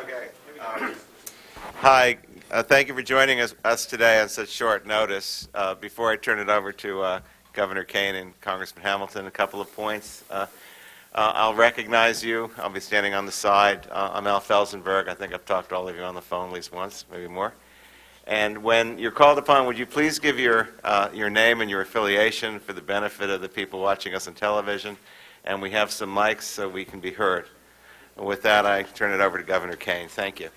Okay. Hi. Thank you for joining us today on such short notice. Before I turn it over to Governor Kean and Congressman Hamilton, a couple of points. I'll recognize you. I'll be standing on the side. I'm Al Felsenberg. I think I've talked to all of you on the phone at least once, maybe more. And when you're called upon, would you please give your name and your affiliation for the benefit of the people watching us on television? And we have some mics so we can be heard. And with that, I turn it over to Governor Kean. Thank you.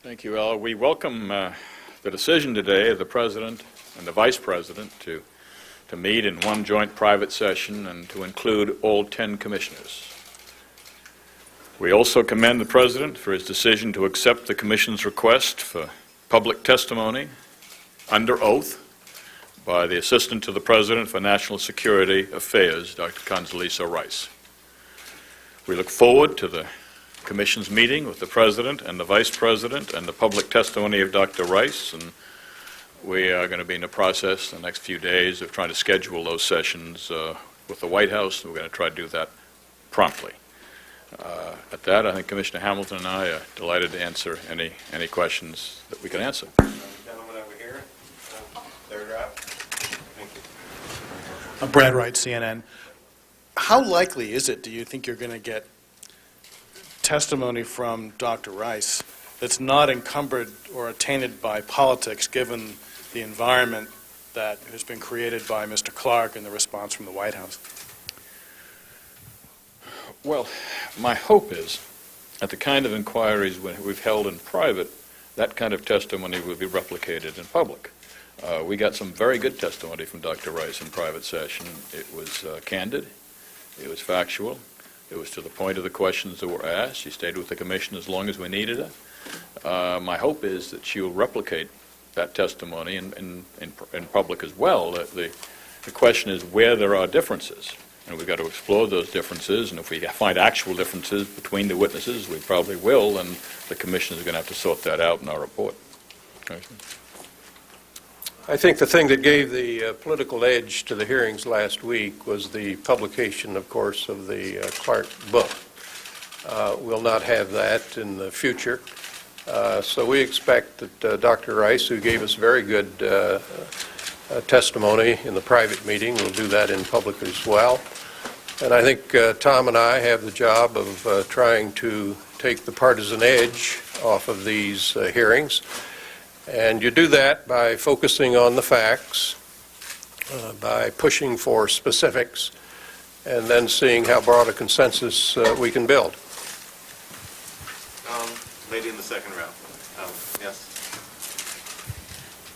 Thank you, Al. We welcome the decision today of the President and the Vice President to meet in one joint private session and to include all 10 commissioners. We also commend the President for his decision to accept the Commission's request for public testimony under oath by the Assistant to the President for National Security Affairs, Dr. Condoleezza Rice. We look forward to the Commission's meeting with the President and the Vice President and the public testimony of Dr. Rice, and we are going to be in the process in the next few days of trying to schedule those sessions with the White House, and we're going to try to do that promptly. At that, I think Commissioner Hamilton and I are delighted to answer any questions that we can answer. Gentleman over here, third row. Thank you. Brad Wright, CNN. How likely is it, do you think, you're going to get testimony from Dr. Rice that's not encumbered or tainted by politics, given the environment that has been created by Mr. Clark and the response from the White House? Well, my hope is that the kind of inquiries we've held in private, that kind of testimony will be replicated in public. We got some very good testimony from Dr. Rice in private session. It was candid. It was factual. It was to the point of the questions that were asked. She stayed with the Commission as long as we needed her. My hope is that she will replicate that testimony in public as well. The question is where there are differences, and we've got to explore those differences, and if we find actual differences between the witnesses, we probably will, and the Commission is going to have to sort that out in our report. I think the thing that gave the political edge to the hearings last week was the publication, of course, of the Clark book. We'll not have that in the future. So we expect that Dr. Rice, who gave us very good testimony in the private meeting, will do that in public as well. And I think Tom and I have the job of trying to take the partisan edge off of these hearings. And you do that by focusing on the facts, by pushing for specifics, and then seeing how broad a consensus we can build. Lady in the second row. Yes.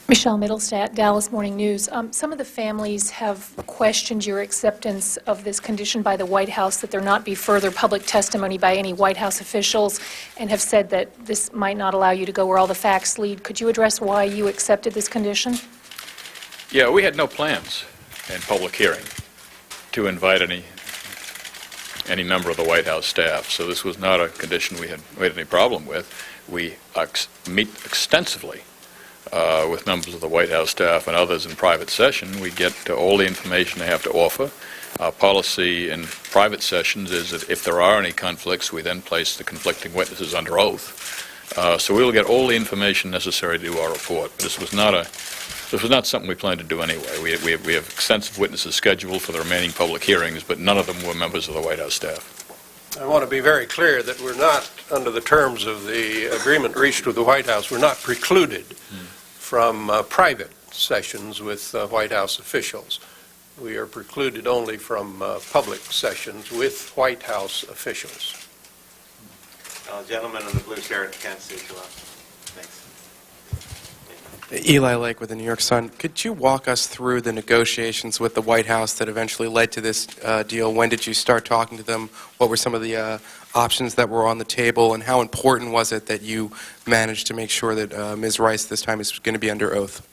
Michelle Middlestadt, Dallas Morning News. Some of the families have questioned your acceptance of this condition by the White House, that there not be further public testimony by any White House officials, and have said that this might not allow you to go where all the facts lead. Could you address why you accepted this condition? Yeah, we had no plans in public hearing to invite any member of the White House staff, so this was not a condition we had any problem with. We meet extensively with members of the White House staff and others in private session. We get all the information they have to offer. Our policy in private sessions is that if there are any conflicts, we then place the conflicting witnesses under oath. So we will get all the information necessary to do our report. But this was not something we planned to do anyway. We have extensive witnesses scheduled for the remaining public hearings, but none of them were members of the White House staff. I want to be very clear that we're not, under the terms of the agreement reached with the White House, we're not precluded from private sessions with White House officials. We are precluded only from public sessions with White House officials. Gentleman in the blue shirt, can't see too well. Thanks. Eli Lake with the New York Sun. Could you walk us through the negotiations with the White House that eventually led to this deal? When did you start talking to them? What were some of the options that were on the table, and how important was it that you managed to make sure that Ms. Rice this time is going to be under oath?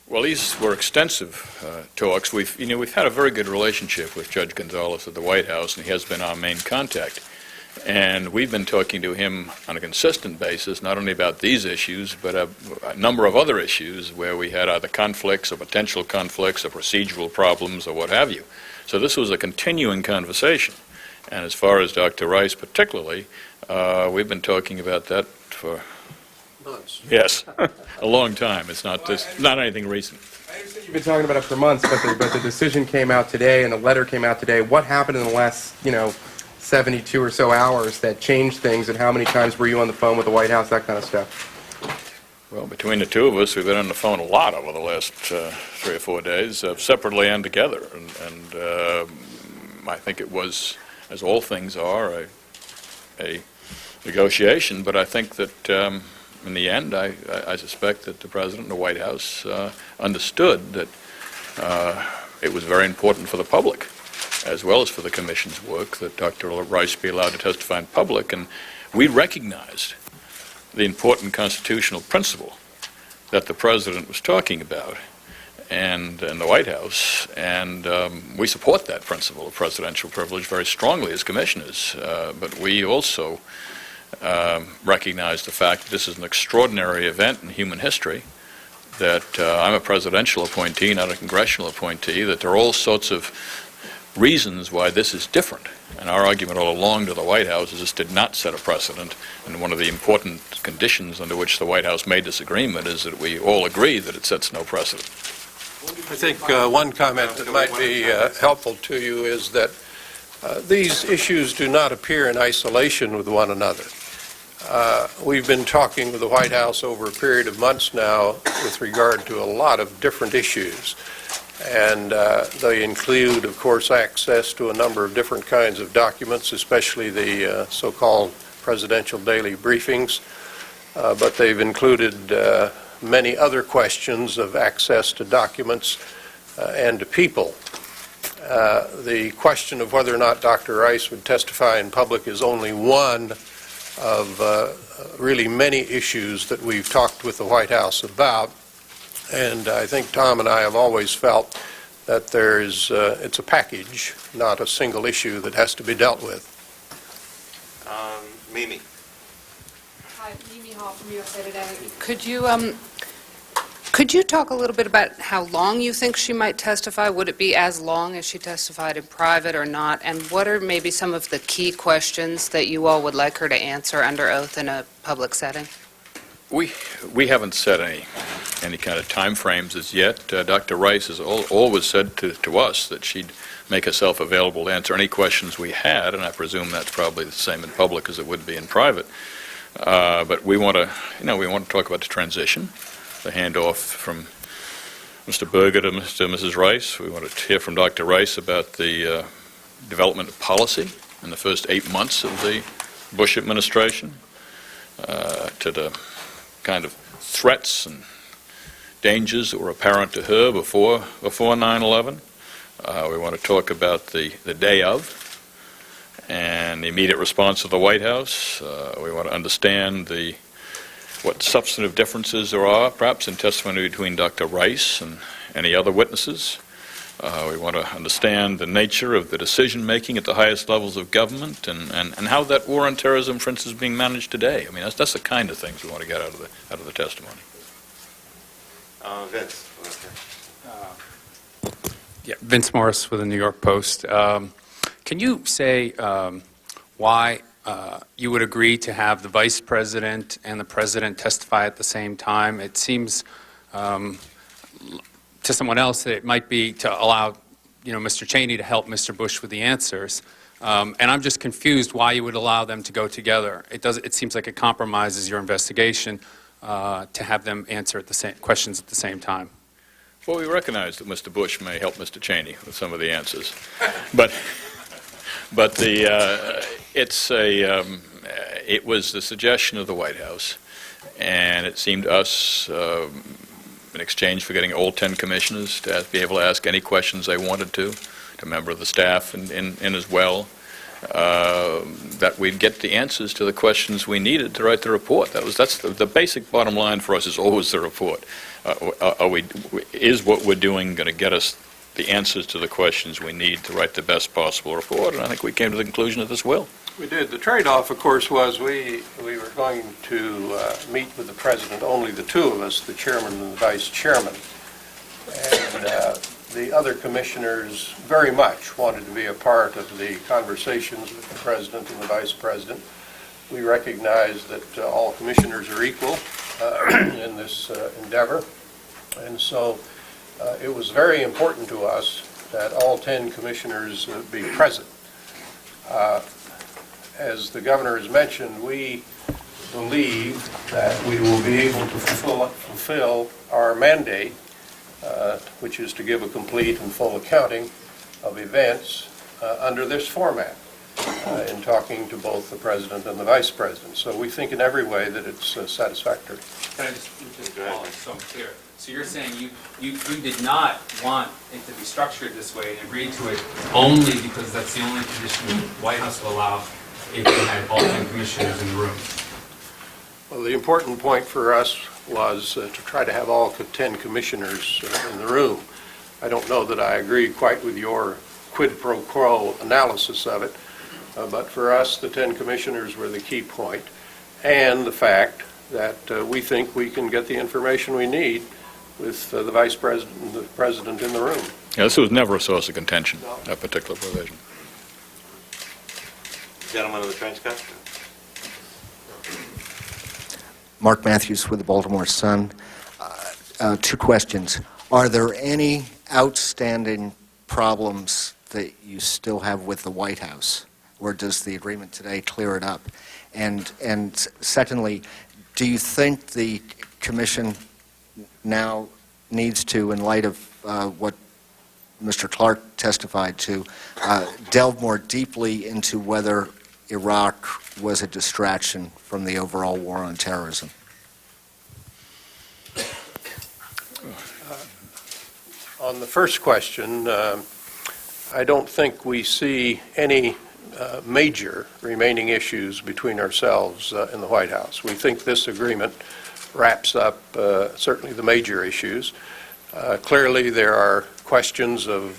Well, these were extensive talks. We've had a very good relationship with Judge Gonzales at the White House, and he has been our main contact. And we've been talking to him on a consistent basis, not only about these issues, but a number of other issues where we had either conflicts or potential conflicts or procedural problems or what have you. So this was a continuing conversation. And as far as Dr. Rice particularly, we've been talking about that for Months. yes, a long time. It's not not anything recent. I understand you've been talking about it for months, but the decision came out today and the letter came out today. What happened in the last, 72 or so hours that changed things, and how many times were you on the phone with the White House, that kind of stuff? Well, between the two of us, we've been on the phone a lot over the last 3 or 4 days, separately and together. And I think it was, as all things are, a negotiation. But I think that in the end, I suspect that the President and the White House understood that it was very important for the public, as well as for the Commission's work, that Dr. Rice be allowed to testify in public. And we recognized the important constitutional principle that the President was talking about and the White House, and we support that principle of presidential privilege very strongly as commissioners. But we also recognize the fact that this is an extraordinary event in human history, that I'm a presidential appointee, not a congressional appointee, that there are all sorts of reasons why this is different. And our argument all along to the White House is this did not set a precedent, and one of the important conditions under which the White House made this agreement is that we all agree that it sets no precedent. I think one comment that might be helpful to you is that these issues do not appear in isolation with one another. We've been talking with the White House over a period of months now with regard to a lot of different issues. And they include, of course, access to a number of different kinds of documents, especially the so-called presidential daily briefings. But they've included many other questions of access to documents and to people. The question of whether or not Dr. Rice would testify in public is only one of really many issues that we've talked with the White House about. And I think Tom and I have always felt that it's a package, not a single issue that has to be dealt with. Mimi. Hi, Mimi Hall from USA Today. Could you talk a little bit about how long you think she might testify? Would it be as long as she testified in private or not? And what are maybe some of the key questions that you all would like her to answer under oath in a public setting? We haven't set any kind of time frames as yet. Dr. Rice has always said to us that she'd make herself available to answer any questions we had, and I presume that's probably the same in public as it would be in private. But we want to talk about the transition, the handoff from Mr. Berger to Mrs. Rice. We want to hear from Dr. Rice about the development of policy in the first 8 months of the Bush administration, to the kind of threats and dangers that were apparent to her before 9/11. We want to talk about the day of and the immediate response of the White House. We want to understand what substantive differences there are, perhaps in testimony between Dr. Rice and any other witnesses. We want to understand the nature of the decision-making at the highest levels of government and how that war on terrorism, for instance, is being managed today. I mean, that's the kind of things we want to get out of the testimony. Vince. Yeah, Vince Morris with the New York Post. Can you say why you would agree to have the Vice President and the President testify at the same time? It seems to someone else that it might be to allow, Mr. Cheney to help Mr. Bush with the answers. And I'm just confused why you would allow them to go together. It seems like it compromises your investigation to have them answer questions at the same time. Well, we recognize that Mr. Bush may help Mr. Cheney with some of the answers, but it was the suggestion of the White House, and it seemed to us, in exchange for getting all 10 commissioners to be able to ask any questions they wanted to a member of the staff in as well, that we'd get the answers to the questions we needed to write the report. That's the basic bottom line for us is always the report. Is what we're doing going to get us the answers to the questions we need to write the best possible report? And I think we came to the conclusion that this will. We did. The trade-off, of course, was we were going to meet with the President, only the two of us, the Chairman and the Vice Chairman. And the other commissioners very much wanted to be a part of the conversations with the President and the Vice President. We recognize that all commissioners are equal in this endeavor, and so it was very important to us that all 10 commissioners be present. As the governor has mentioned, we believe that we will be able to fulfill our mandate, which is to give a complete and full accounting of events under this format, in talking to both the President and the Vice President. So we think in every way that it's satisfactory. Can I just follow so I'm clear? So you're saying you did not want it to be structured this way and agreed to it only because that's the only condition the White House will allow if you had all 10 commissioners in the room? Well, the important point for us was to try to have all 10 commissioners in the room. I don't know that I agree quite with your quid pro quo analysis of it, but for us, the 10 commissioners were the key point, and the fact that we think we can get the information we need with the Vice President and the President in the room. Yeah, this was never a source of contention, that particular provision. Gentleman of the trench coat. Mark Matthews with the Baltimore Sun. Two questions. Are there any outstanding problems that you still have with the White House, or does the agreement today clear it up? And secondly, do you think the Commission now needs to, in light of what Mr. Clark testified to, delve more deeply into whether Iraq was a distraction from the overall war on terrorism? On the first question, I don't think we see any major remaining issues between ourselves in the White House. We think this agreement wraps up certainly the major issues. Clearly, there are questions of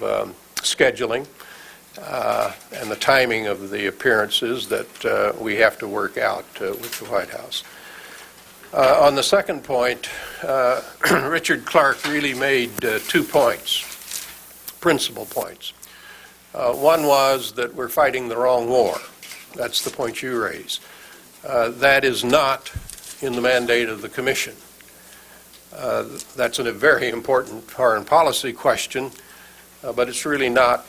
scheduling and the timing of the appearances that we have to work out with the White House. On the second point, Richard Clark really made 2 points, principal points. One was that we're fighting the wrong war. That's the point you raised. That is not in the mandate of the Commission. That's a very important foreign policy question, but it's really not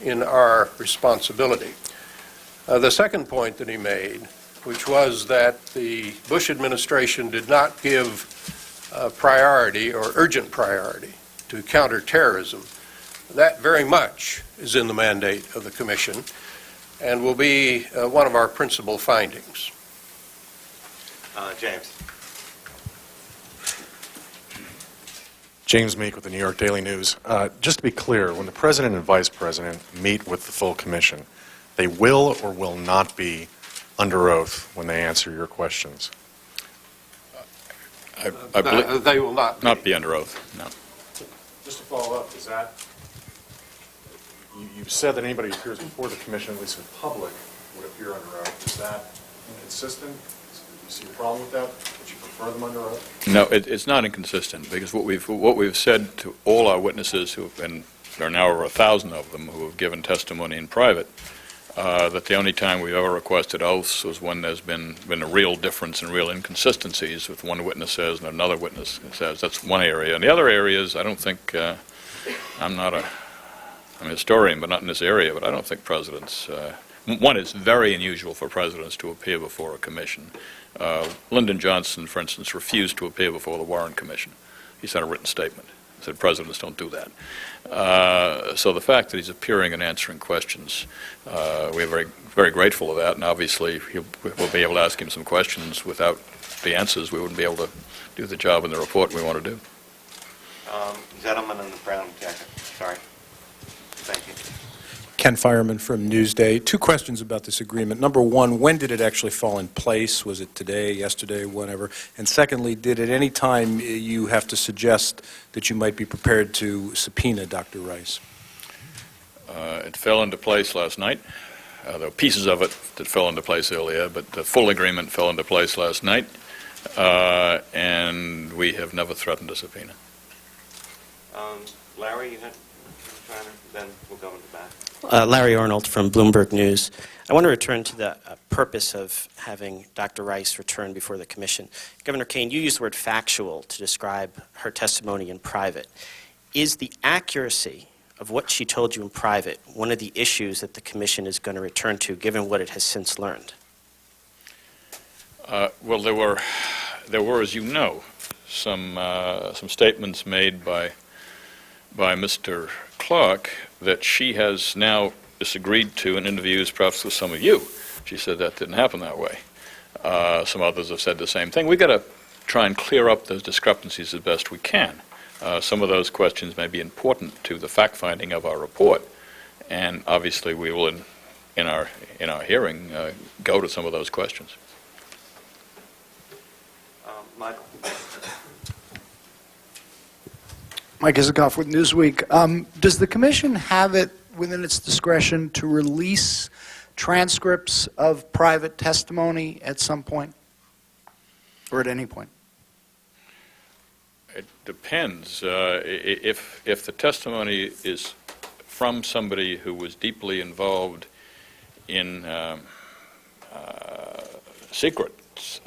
in our responsibility. The second point that he made, which was that the Bush administration did not give priority or urgent priority to counterterrorism, that very much is in the mandate of the Commission and will be one of our principal findings. James. James Meek with the New York Daily News. Just to be clear, when the President and Vice President meet with the full Commission, they will or will not be under oath when they answer your questions? I believe They will not be under oath, no. Just to follow up, is that, you said that anybody who appears before the Commission, at least in public, would appear under oath. Is that inconsistent? Do you see a problem with that? Would you prefer them under oath? No, it's not inconsistent, because what we've said to all our witnesses, and there are now over 1,000 of them who have given testimony in private, that the only time we've ever requested oaths was when there's been a real difference and real inconsistencies with one witness says and another witness says. That's one area. And the other areas, I don't think, I'm a historian, but not in this area, but I don't think presidents, one, it's very unusual for presidents to appear before a commission. Lyndon Johnson, for instance, refused to appear before the Warren Commission. He sent a written statement. He said presidents don't do that. So the fact that he's appearing and answering questions, we're very, very grateful of that, and obviously we'll be able to ask him some questions. Without the answers, we wouldn't be able to do the job in the report we want to do. Gentleman in the brown jacket. Sorry. Thank you. Ken Fireman from Newsday. 2 questions about this agreement. Number one, when did it actually fall in place? Was it today, yesterday, whenever? And secondly, did at any time you have to suggest that you might be prepared to subpoena Dr. Rice? It fell into place last night. There were pieces of it that fell into place earlier, but the full agreement fell into place last night, and we have never threatened a subpoena. Larry, you had trying to, then we'll go in the back. Larry Arnold from Bloomberg News. I want to return to the purpose of having Dr. Rice return before the commission. Governor Kean, you used the word factual to describe her testimony in private. Is the accuracy of what she told you in private one of the issues that the commission is going to return to, given what it has since learned? Well, there were, as you know, some statements made by Mr. Clark that she has now disagreed to in interviews, perhaps with some of you. She said that didn't happen that way. Some others have said the same thing. We've got to try and clear up those discrepancies as best we can. Some of those questions may be important to the fact-finding of our report, and obviously we will, in our hearing, go to some of those questions. Michael? Mike Isikoff with Newsweek. Does the commission have it within its discretion to release transcripts of private testimony at some point, or at any point? It depends. If the testimony is from somebody who was deeply involved in secrets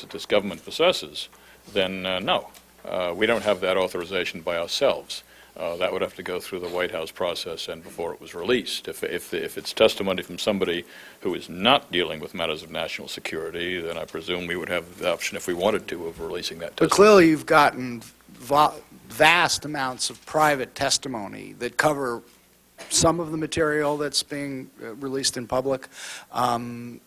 that this government possesses, then no. We don't have that authorization by ourselves. That would have to go through the White House process and before it was released. If it's testimony from somebody who is not dealing with matters of national security, then I presume we would have the option, if we wanted to, of releasing that testimony. But clearly you've gotten vast amounts of private testimony that cover some of the material that's being released in public, and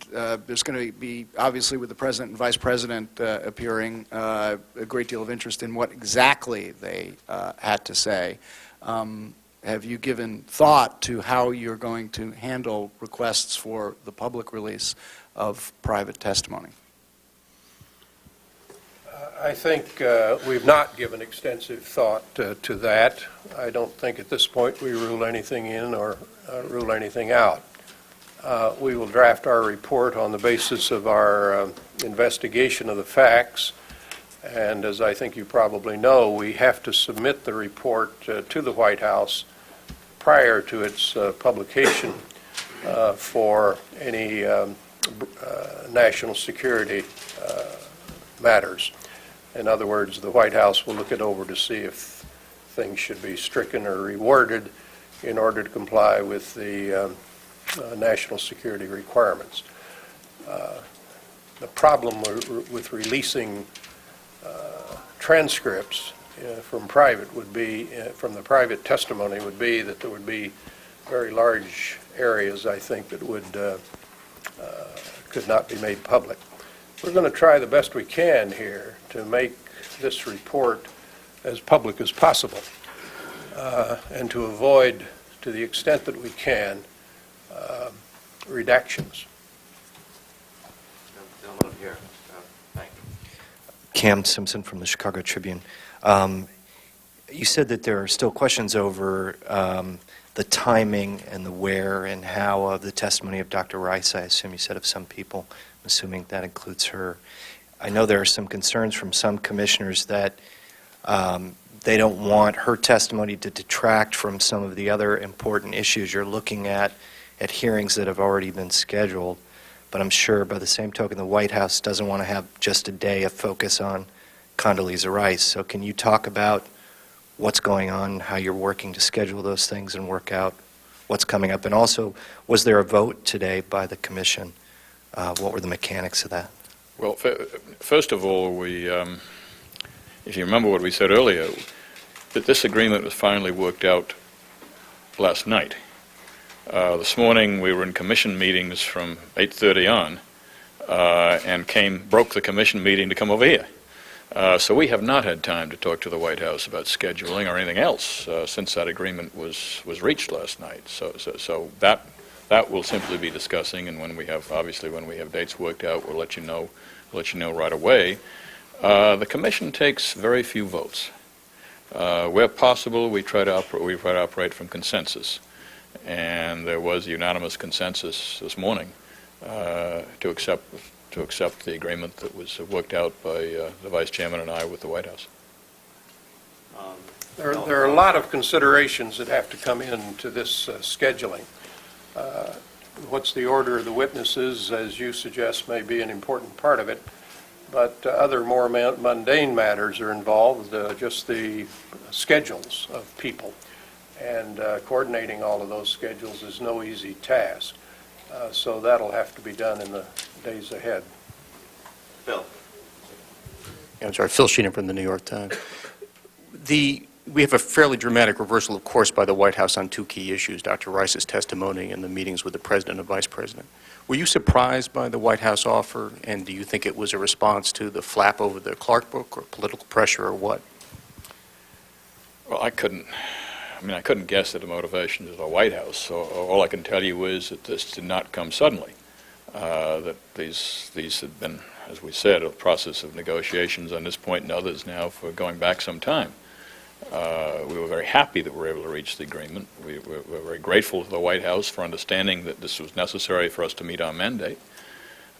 there's going to be, obviously with the President and Vice President appearing, a great deal of interest in what exactly they had to say. Have you given thought to how you're going to handle requests for the public release of private testimony? I think we've not given extensive thought to that. I don't think at this point we rule anything in or rule anything out. We will draft our report on the basis of our investigation of the facts, and as I think you probably know, we have to submit the report to the White House prior to its publication for any national security matters. In other words, the White House will look it over to see if things should be stricken or reworded in order to comply with the national security requirements. The problem with releasing transcripts from from the private testimony would be that there would be very large areas, I think, that could not be made public. We're going to try the best we can here to make this report as public as possible and to avoid, to the extent that we can, redactions. Gentleman up here. Thank you. Cam Simpson from the Chicago Tribune. You said that there are still questions over the timing and the where and how of the testimony of Dr. Rice. I assume you said of some people. I'm assuming that includes her. I know there are some concerns from some commissioners that they don't want her testimony to detract from some of the other important issues you're looking at hearings that have already been scheduled. But I'm sure by the same token the White House doesn't want to have just a day of focus on Condoleezza Rice. So can you talk about what's going on, how you're working to schedule those things and work out what's coming up? And also, was there a vote today by the commission? What were the mechanics of that? Well, first of all, if you remember what we said earlier, that this agreement was finally worked out last night. This morning we were in commission meetings from 8:30 on and broke the commission meeting to come over here. So we have not had time to talk to the White House about scheduling or anything else since that agreement was reached last night. So that we'll simply be discussing, and when we have dates worked out, we'll let you know right away. The commission takes very few votes. Where possible, we try to operate from consensus, and there was unanimous consensus this morning to accept the agreement that was worked out by the Vice Chairman and I with the White House. There are a lot of considerations that have to come into this scheduling. What's the order of the witnesses, as you suggest, may be an important part of it, but other more mundane matters are involved, just the schedules of people. And coordinating all of those schedules is no easy task. So that'll have to be done in the days ahead. Phil. I'm sorry, Phil Sheenan from the New York Times. We have a fairly dramatic reversal of course by the White House on two key issues, Dr. Rice's testimony and the meetings with the President and Vice President. Were you surprised by the White House offer, and do you think it was a response to the flap over the Clark book or political pressure or what? Well, I couldn't guess at the motivations of the White House. So all I can tell you is that this did not come suddenly. That these had been, as we said, a process of negotiations on this point and others now for going back some time. We were very happy that we were able to reach the agreement. We were very grateful to the White House for understanding that this was necessary for us to meet our mandate.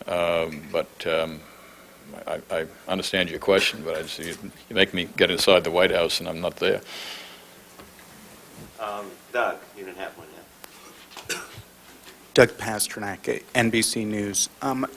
But I understand your question, but you make me get inside the White House and I'm not there. Doug, you didn't have one yet. Doug Pasternak, NBC News.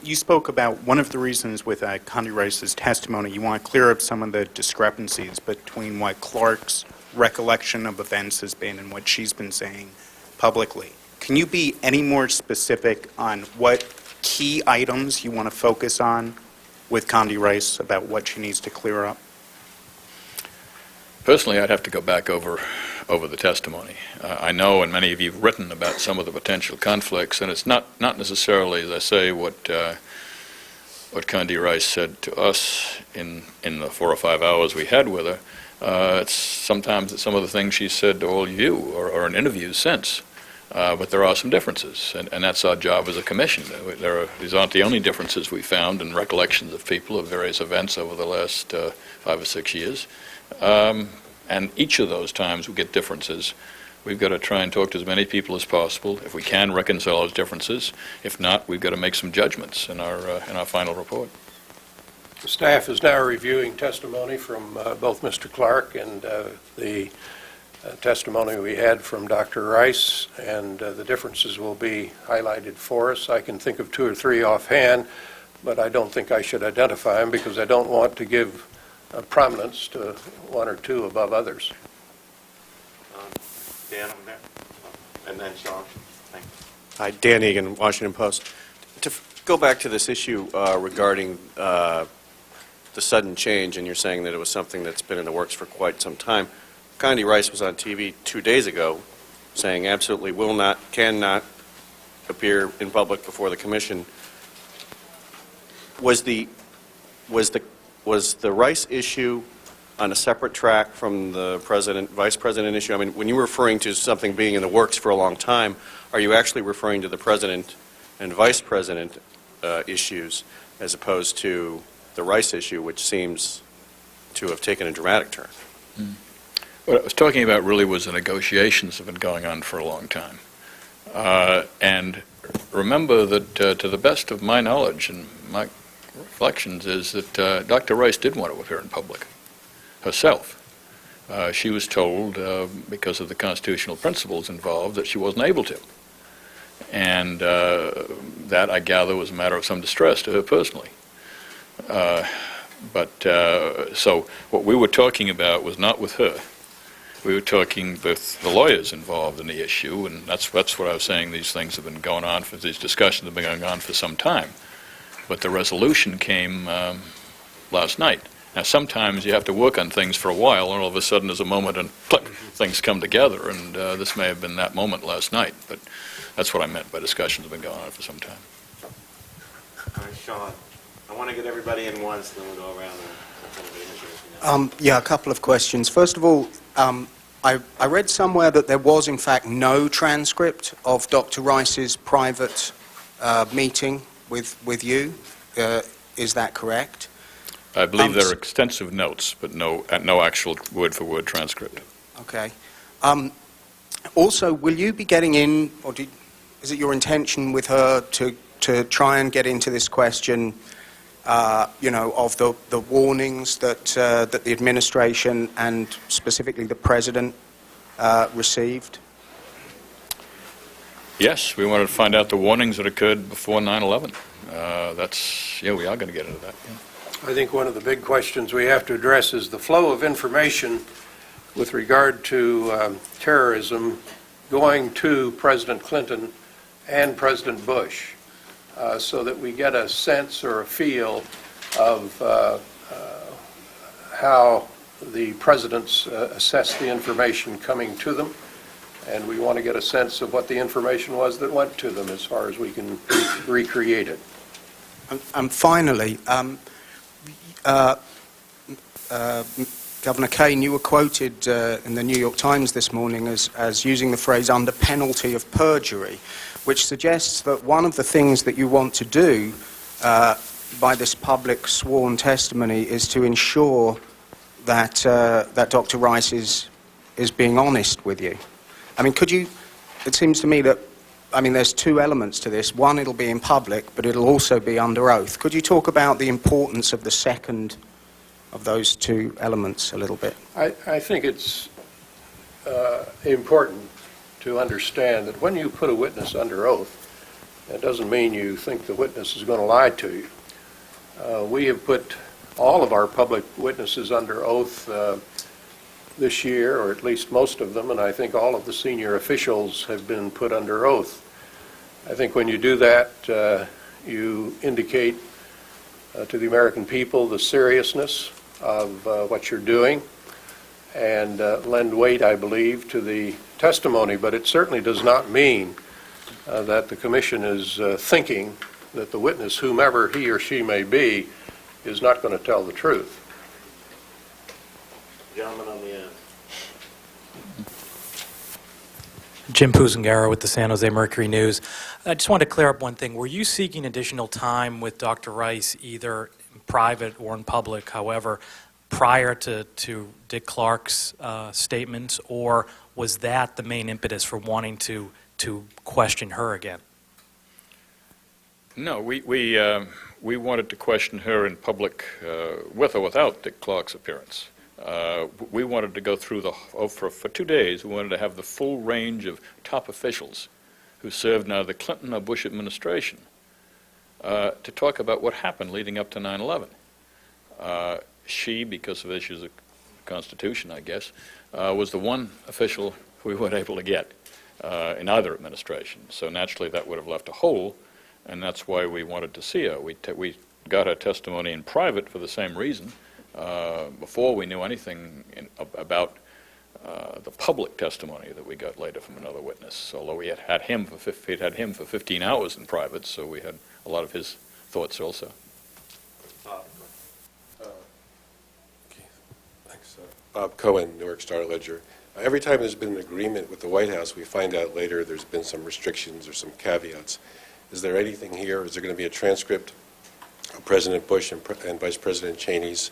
You spoke about one of the reasons with Condi Rice's testimony, you want to clear up some of the discrepancies between what Clark's recollection of events has been and what she's been saying publicly. Can you be any more specific on what key items you want to focus on with Condi Rice about what she needs to clear up? Personally, I'd have to go back over the testimony. I know, and many of you have written about some of the potential conflicts, and it's not necessarily, as I say, what Condi Rice said to us in the 4 or 5 hours we had with her. It's sometimes some of the things she said to all of you or in interviews since. But there are some differences, and that's our job as a commission. These aren't the only differences we found in recollections of people of various events over the last 5 or 6 years. And each of those times we get differences. We've got to try and talk to as many people as possible. If we can, reconcile those differences. If not, we've got to make some judgments in our final report. The staff is now reviewing testimony from both Mr. Clark and the testimony we had from Dr. Rice, and the differences will be highlighted for us. I can think of 2 or 3 offhand, but I don't think I should identify them because I don't want to give prominence to 1 or 2 above others. Dan over there, and then Sean. Thank you. Hi, Dan Egan, Washington Post. To go back to this issue regarding the sudden change, and you're saying that it was something that's been in the works for quite some time. Condi Rice was on TV 2 days ago saying absolutely will not, cannot appear in public before the commission. Was the Rice issue on a separate track from the vice president issue? I mean, when you're referring to something being in the works for a long time, are you actually referring to the president and vice president issues as opposed to the Rice issue, which seems to have taken a dramatic turn? What I was talking about really was the negotiations have been going on for a long time. And remember that to the best of my knowledge and my reflections is that Dr. Rice did want to appear in public herself. She was told, because of the constitutional principles involved, that she wasn't able to. And that, I gather, was a matter of some distress to her personally. So what we were talking about was not with her. We were talking with the lawyers involved in the issue, and that's what I was saying. These things have been going on, these discussions have been going on for some time. But the resolution came last night. Now, sometimes you have to work on things for a while, and all of a sudden there's a moment and click, things come together, and this may have been that moment last night. But that's what I meant by discussions have been going on for some time. All right, Sean, I want to get everybody in once, then we'll go around. Yeah, a couple of questions. First of all, I read somewhere that there was, in fact, no transcript of Dr. Rice's private meeting with you. Is that correct? I believe there are extensive notes, but no actual word-for-word transcript. Okay. Also, will you be getting in, or is it your intention with her to try and get into this question of the warnings that the administration and specifically the president received? Yes, we wanted to find out the warnings that occurred before 9/11. We are going to get into that. Yeah. I think one of the big questions we have to address is the flow of information with regard to terrorism going to President Clinton and President Bush, so that we get a sense or a feel of how the presidents assess the information coming to them, and we want to get a sense of what the information was that went to them as far as we can recreate it. And finally, Governor Kean, you were quoted in the New York Times this morning as using the phrase under penalty of perjury, which suggests that one of the things that you want to do by this public sworn testimony is to ensure that that Dr. Rice is being honest with you. I mean, it seems to me that, there's two elements to this. One, it'll be in public, but it'll also be under oath. Could you talk about the importance of the second of those two elements a little bit? I think it's important to understand that when you put a witness under oath, that doesn't mean you think the witness is going to lie to you. We have put all of our public witnesses under oath this year, or at least most of them, and I think all of the senior officials have been put under oath. I think when you do that, you indicate to the American people the seriousness of what you're doing, and lend weight, I believe, to the testimony. But it certainly does not mean that the Commission is thinking that the witness, whomever he or she may be, is not going to tell the truth. Gentleman on the end. Jim Puzangaro with the San Jose Mercury News. I just wanted to clear up one thing. Were you seeking additional time with Dr. Rice, either in private or in public, however, prior to Dick Clark's statements, or was that the main impetus for wanting to question her again? No, we wanted to question her in public with or without Dick Clark's appearance. We wanted to go through for 2 days, we wanted to have the full range of top officials who served now the Clinton or Bush administration to talk about what happened leading up to 9/11. She, because of issues of Constitution, I guess, was the one official we weren't able to get in either administration. So naturally that would have left a hole, and that's why we wanted to see her. We got her testimony in private for the same reason, before we knew anything about the public testimony that we got later from another witness. Although we had him for 15 hours in private, so we had a lot of his thoughts also. Thanks. Bob Cohen, Newark Star-Ledger. Every time there's been an agreement with the White House, we find out later there's been some restrictions or some caveats. Is there anything here? Is there going to be a transcript of President Bush and Vice President Cheney's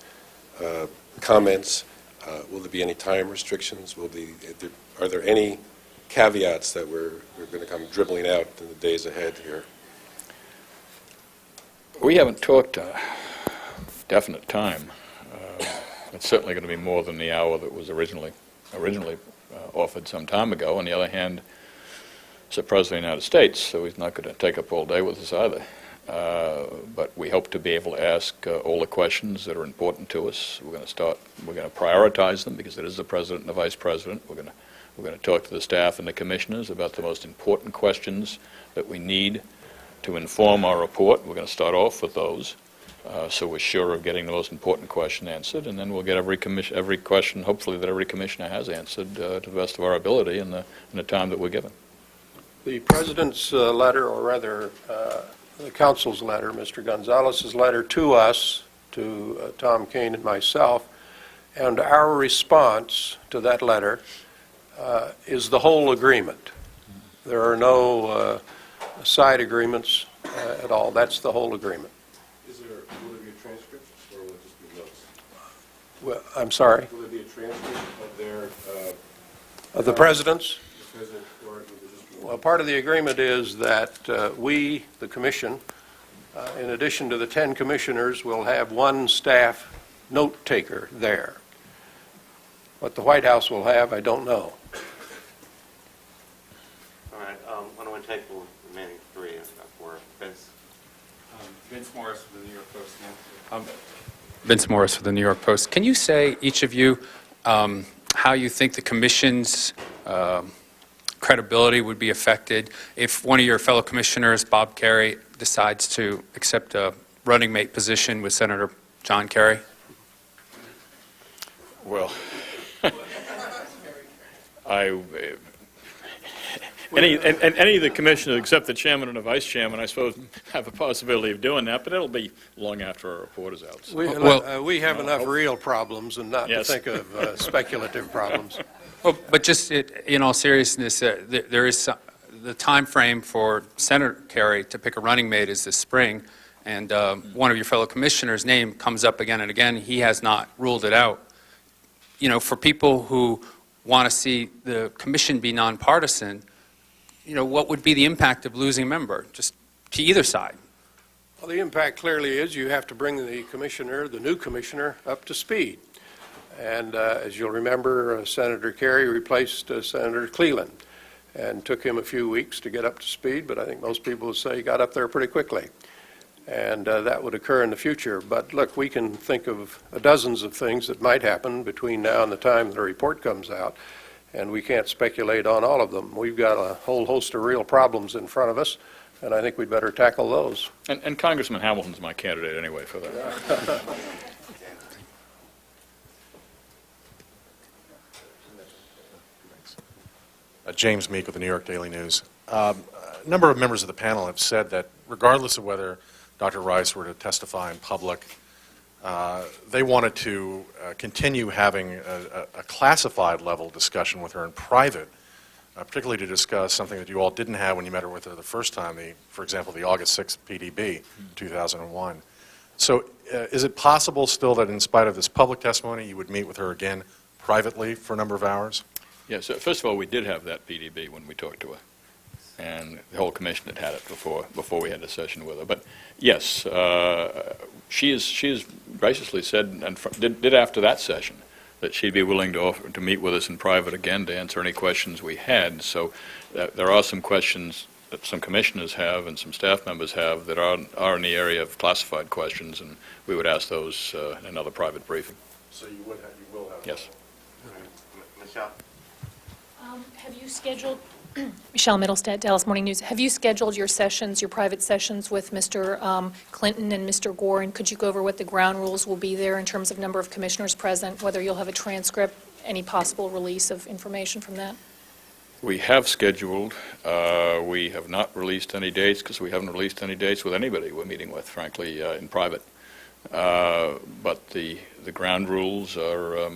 comments? Will there be any time restrictions? Are there any caveats that we're going to come dribbling out in the days ahead here? We haven't talked definite time. It's certainly going to be more than the hour that was originally offered some time ago. On the other hand, it's the President of the United States, so he's not going to take up all day with us either. But we hope to be able to ask all the questions that are important to us. We're going to prioritize them because it is the President and the Vice President. We're going to talk to the staff and the commissioners about the most important questions that we need to inform our report. We're going to start off with those, so we're sure of getting the most important question answered, and then we'll get every question, hopefully, that every commissioner has answered to the best of our ability in the time that we're given. The President's letter, or rather the Council's letter, Mr. Gonzalez's letter to us, to Tom Kean and myself, and our response to that letter is the whole agreement. There are no side agreements at all. That's the whole agreement. Will there be a transcript, or will it just be notes? Well, I'm sorry? Will there be a transcript of their... Of the President's? The President, or will there just be... Well, part of the agreement is that we, the Commission, In addition to the 10 commissioners, we'll have one staff note taker there. What the White House will have, I don't know. All right, why don't we take the remaining three for Vince? Vince Morris for the New York Post. Vince Morris for the New York Post. Can you say, each of you, how you think the commission's credibility would be affected if one of your fellow commissioners, Bob Kerrey, decides to accept a running mate position with Senator John Kerry? Well, any of the commissioners except the chairman and the vice chairman, I suppose, have a possibility of doing that, but it'll be long after our report is out. So. We have enough real problems and not Yes. to think of speculative problems. Well, but just in all seriousness, there is the time frame for Senator Kerry to pick a running mate is this spring, and one of your fellow commissioners' name comes up again and again. He has not ruled it out. You know, for people who want to see the commission be nonpartisan, you know, what would be the impact of losing a member, just to either side? Well, the impact clearly is you have to bring the commissioner, the new commissioner, up to speed. And as you'll remember, Senator Kerry replaced Senator Cleland, and took him a few weeks to get up to speed, but I think most people would say he got up there pretty quickly. And that would occur in the future. But look, we can think of dozens of things that might happen between now and the time the report comes out, and we can't speculate on all of them. We've got a whole host of real problems in front of us, and I think we'd better tackle those. And Congressman Hamilton's my candidate anyway for that. James Meek with the New York Daily News. A number of members of the panel have said that regardless of whether Dr. Rice were to testify in public, they wanted to continue having a classified level discussion with her in private, particularly to discuss something that you all didn't have when you met her with her the first time, for example, the August 6th PDB, 2001. So is it possible still that in spite of this public testimony, you would meet with her again privately for a number of hours? Yes, first of all, we did have that PDB when we talked to her, and the whole commission had had it before we had a session with her. But yes, she has graciously said, and did after that session, that she'd be willing to meet with us in private again to answer any questions we had. So there are some questions that some commissioners have and some staff members have that are in the area of classified questions, and we would ask those in another private briefing. So you will have? Yes. Michelle? Have you scheduled, Michelle Middlestead, Dallas Morning News, have you scheduled your sessions, your private sessions with Mr. Clinton and Mr. Gore, and could you go over what the ground rules will be there in terms of number of commissioners present, whether you'll have a transcript, any possible release of information from that? We have scheduled. We have not released any dates because we haven't released any dates with anybody we're meeting with, frankly, in private. But the ground rules are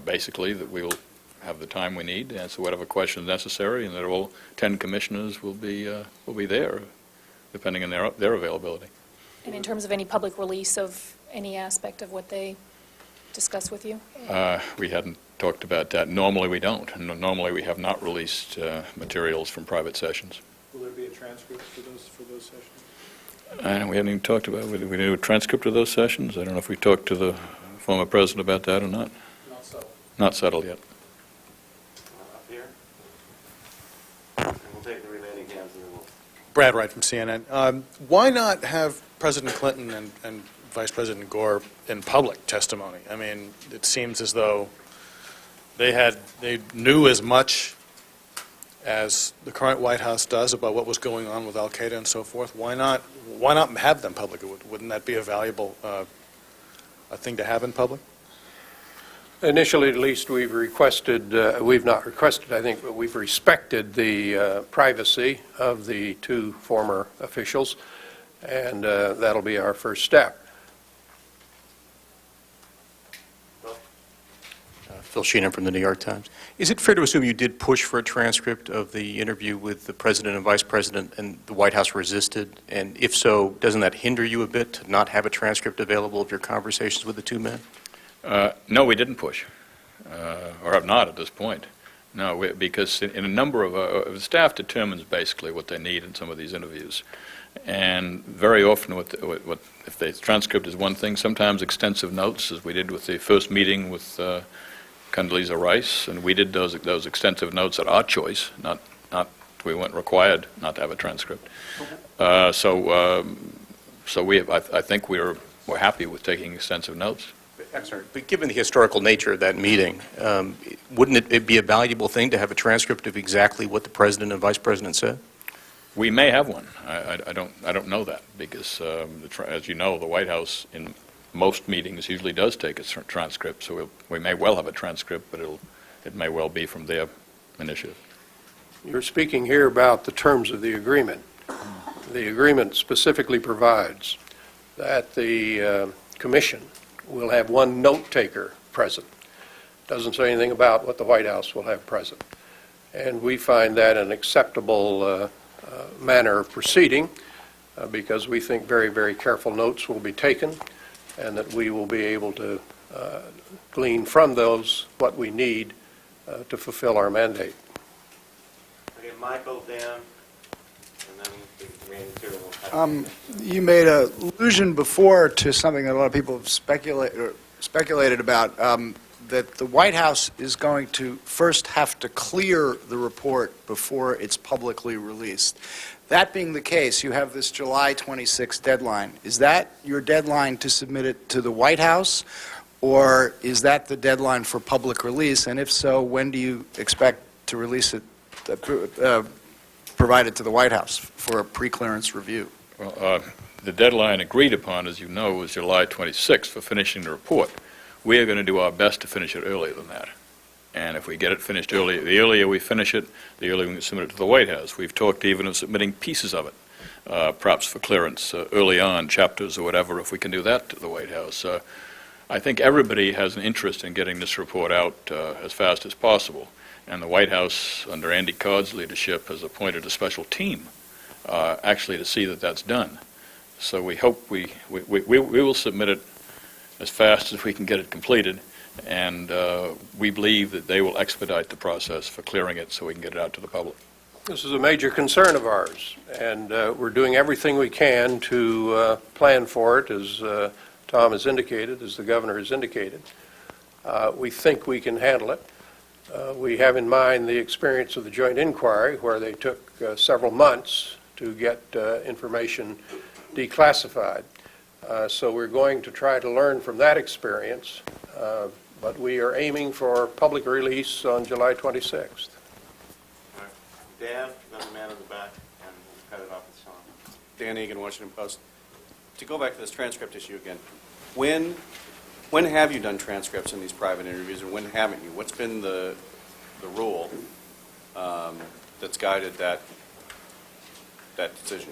basically that we will have the time we need to answer whatever questions necessary, and that all 10 commissioners will be there, depending on their availability. And in terms of any public release of any aspect of what they discuss with you? We hadn't talked about that. Normally we don't. Normally we have not released materials from private sessions. Will there be a transcript for those sessions? And we haven't even talked about, we do a transcript of those sessions? I don't know if we talked to the former president about that or not. Not settled. Not settled yet. Up here? And we'll take the remaining hands and then we'll... Brad Wright from CNN. Why not have President Clinton and Vice President Gore in public testimony? I mean, it seems as though they knew as much as the current White House does about what was going on with Al-Qaeda and so forth. Why not have them public? Wouldn't that be a valuable thing to have in public? Initially, at least, we've not requested, I think, but we've respected the privacy of the two former officials, and that'll be our first step. Phil Sheehan from the New York Times. Is it fair to assume you did push for a transcript of the interview with the President and Vice President and the White House resisted? And if so, doesn't that hinder you a bit to not have a transcript available of your conversations with the two men? No, we didn't push, or have not at this point. No, because in a number of the staff determines basically what they need in some of these interviews. And very often, if the transcript is one thing, sometimes extensive notes, as we did with the first meeting with Condoleezza Rice, and we did those extensive notes at our choice, not we weren't required not to have a transcript. So I think we're happy with taking extensive notes. I'm sorry, but given the historical nature of that meeting, wouldn't it be a valuable thing to have a transcript of exactly what the President and Vice President said? We may have one. I don't know that because, as you know, the White House in most meetings usually does take a transcript. So we may well have a transcript, but it may well be from their initiative. You're speaking here about the terms of the agreement. The agreement specifically provides that the Commission will have one note taker present. Doesn't say anything about what the White House will have present. And we find that an acceptable manner of proceeding because we think very, very careful notes will be taken and that we will be able to glean from those what we need to fulfill our mandate. Okay, Michael, Dan, and then the remaining two will have You made an allusion before to something that a lot of people have speculated about, that the White House is going to first have to clear the report before it's publicly released. That being the case, you have this July 26th deadline. Is that your deadline to submit it to the White House, or is that the deadline for public release? And if so, when do you expect to release it, provide it to the White House for a pre-clearance review? Well, the deadline agreed upon, as you know, was July 26th for finishing the report. We are going to do our best to finish it earlier than that. And if we get it finished earlier, the earlier we finish it, the earlier we can submit it to the White House. We've talked even of submitting pieces of it, perhaps for clearance early on, chapters or whatever, if we can do that to the White House. I think everybody has an interest in getting this report out as fast as possible. And the White House, under Andy Card's leadership, has appointed a special team actually to see that that's done. So we hope we will submit it as fast as we can get it completed, and we believe that they will expedite the process for clearing it so we can get it out to the public. This is a major concern of ours, and we're doing everything we can to plan for it, as Tom has indicated, as the governor has indicated. We think we can handle it. We have in mind the experience of the joint inquiry, where they took several months to get information declassified. So we're going to try to learn from that experience, but we are aiming for public release on July 26th. Dan, then the man in the back, and we'll cut it off with Sean. Dan Egan, Washington Post. To go back to this transcript issue again, when have you done transcripts in these private interviews, or when haven't you? What's been the rule that's guided that decision?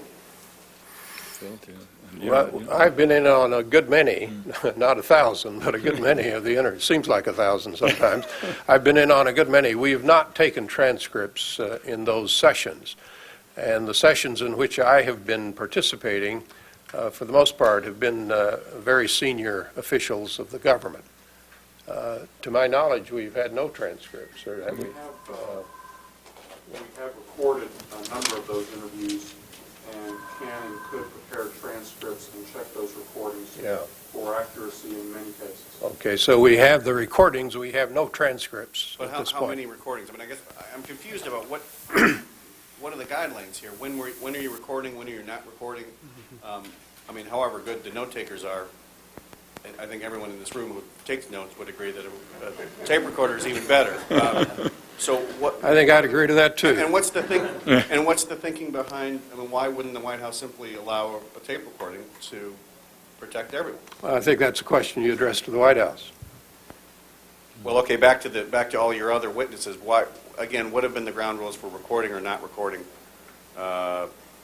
Well, I've been in on a good many, not 1,000, but a good many of the interviews. Seems like 1,000 sometimes. I've been in on a good many. We have not taken transcripts in those sessions. And the sessions in which I have been participating, for the most part, have been very senior officials of the government. To my knowledge, we've had no transcripts. Or have we? We have recorded a number of those interviews, and can and could prepare transcripts and check those recordings for accuracy in many cases. Okay, so we have the recordings, we have no transcripts But at this how point. many recordings? I mean, I guess I'm confused about what are the guidelines here? When are you recording? When are you not recording? I mean, however good the note takers are, I think everyone in this room who takes notes would agree that a tape recorder is even better. So what? I think I'd agree to that too. And what's the thinking behind? I mean, why wouldn't the White House simply allow a tape recording to protect everyone? Well, I think that's a question you address to the White House. Well, okay, back to all your other witnesses. Why? Again, what have been the ground rules for recording or not recording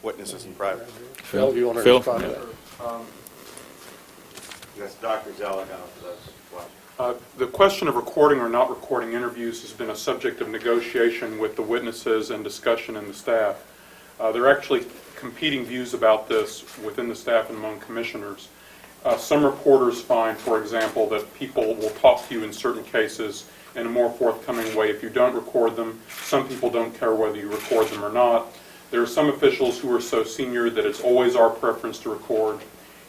witnesses in private? Phil, do you want to respond to that? Yes, Dr. Zeller now for those watching. The question of recording or not recording interviews has been a subject of negotiation with the witnesses and discussion in the staff. There are actually competing views about this within the staff and among commissioners. Some reporters find, for example, that people will talk to you in certain cases in a more forthcoming way if you don't record them. Some people don't care whether you record them or not. There are some officials who are so senior that it's always our preference to record.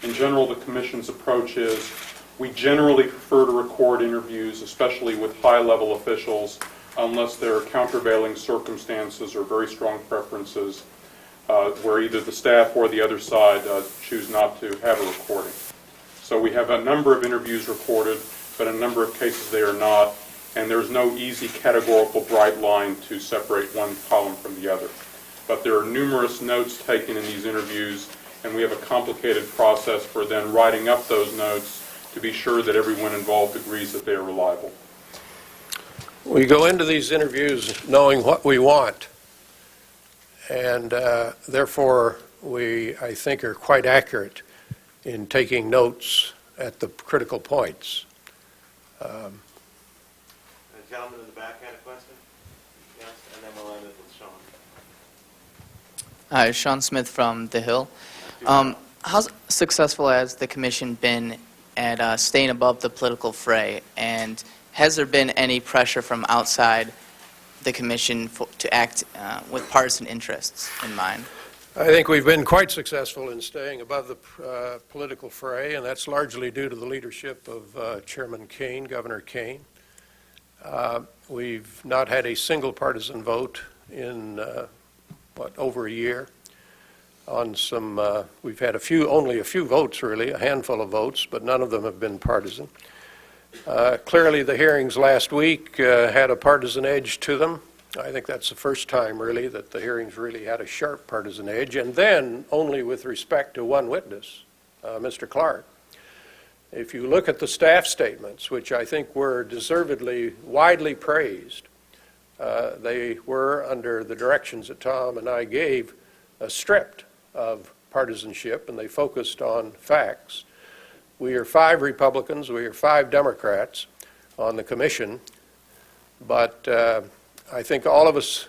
In general, the Commission's approach is we generally prefer to record interviews, especially with high-level officials, unless there are countervailing circumstances or very strong preferences where either the staff or the other side choose not to have a recording. So we have a number of interviews recorded, but in a number of cases they are not, and there's no easy categorical bright line to separate one column from the other. But there are numerous notes taken in these interviews, and we have a complicated process for then writing up those notes to be sure that everyone involved agrees that they are reliable. We go into these interviews knowing what we want, and therefore we, I think, are quite accurate in taking notes at the critical points. The gentleman in the back had a question? Yes, and then we'll end it with Sean. Hi, Sean Smith from The Hill. How successful has the Commission been at staying above the political fray, and has there been any pressure from outside the Commission to act with partisan interests in mind? I think we've been quite successful in staying above the political fray, and that's largely due to the leadership of Chairman Kean, Governor Kean. We've not had a single partisan vote in, over a year. On some, we've had only a few votes really, a handful of votes, but none of them have been partisan. Clearly the hearings last week had a partisan edge to them. I think that's the first time really that the hearings really had a sharp partisan edge, and then only with respect to one witness, Mr. Clark. If you look at the staff statements, which I think were deservedly widely praised, they were, under the directions that Tom and I gave, stripped of partisanship, and they focused on facts. We are 5 Republicans, we are 5 Democrats on the Commission, but I think all of us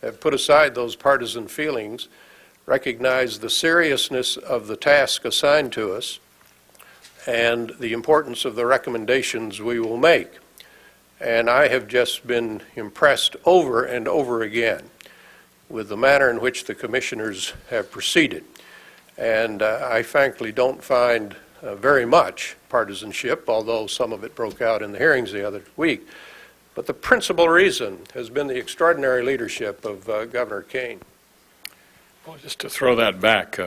have put aside those partisan feelings, recognized the seriousness of the task assigned to us, and the importance of the recommendations we will make. And I have just been impressed over and over again with the manner in which the commissioners have proceeded. And I frankly don't find very much partisanship, although some of it broke out in the hearings the other week. But the principal reason has been the extraordinary leadership of Governor Kean. Well, just to throw that back,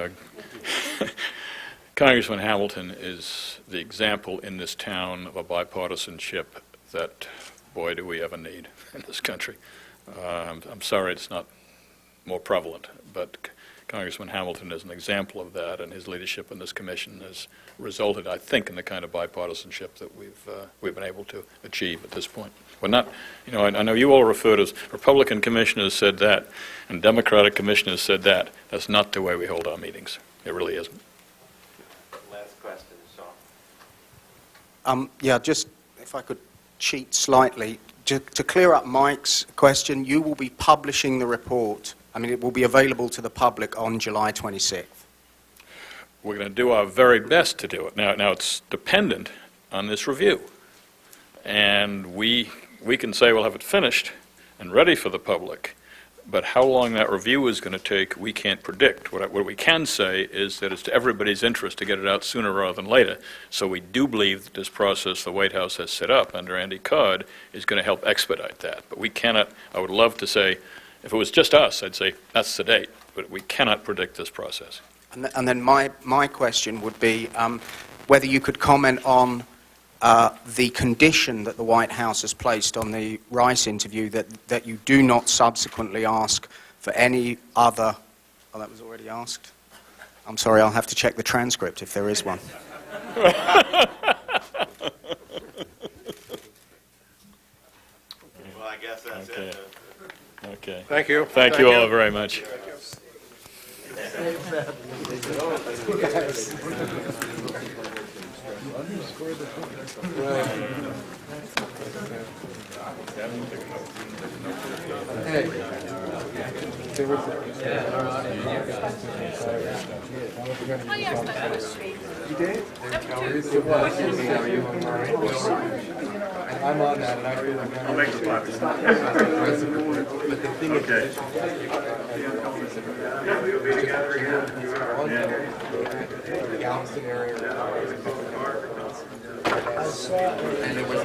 Congressman Hamilton is the example in this town of a bipartisanship that, boy, do we ever need in this country. I'm sorry it's not more prevalent, but Congressman Hamilton is an example of that, and his leadership in this commission has resulted, I think, in the kind of bipartisanship that we've been able to achieve at this point. We're not, you know, I know you all refer to Republican commissioners said that, and Democratic commissioners said that. That's not the way we hold our meetings. It really isn't. Last question, Sean. Yeah, just if I could cheat slightly, to clear up Mike's question, you will be publishing the report. I mean, it will be available to the public on July 26th. We're going to do our very best to do it. Now it's dependent on this review. And we can say we'll have it finished and ready for the public, but how long that review is going to take, we can't predict. What we can say is that it's to everybody's interest to get it out sooner rather than later. So we do believe that this process the White House has set up under Andy Card is going to help expedite that. But we cannot, I would love to say, if it was just us, I'd say that's the date, but we cannot predict this process. And then my question would be whether you could comment on the condition that the White House has placed on the Rice interview that you do not subsequently ask for any other... Oh, that was already asked? I'm sorry, I'll have to check the transcript if there is one. Well, I guess that's Okay. it. Okay. Thank you. Thank you all very much. You did? I'm on that, and I feel like I'll make the But the thing is, Galveston area. And there was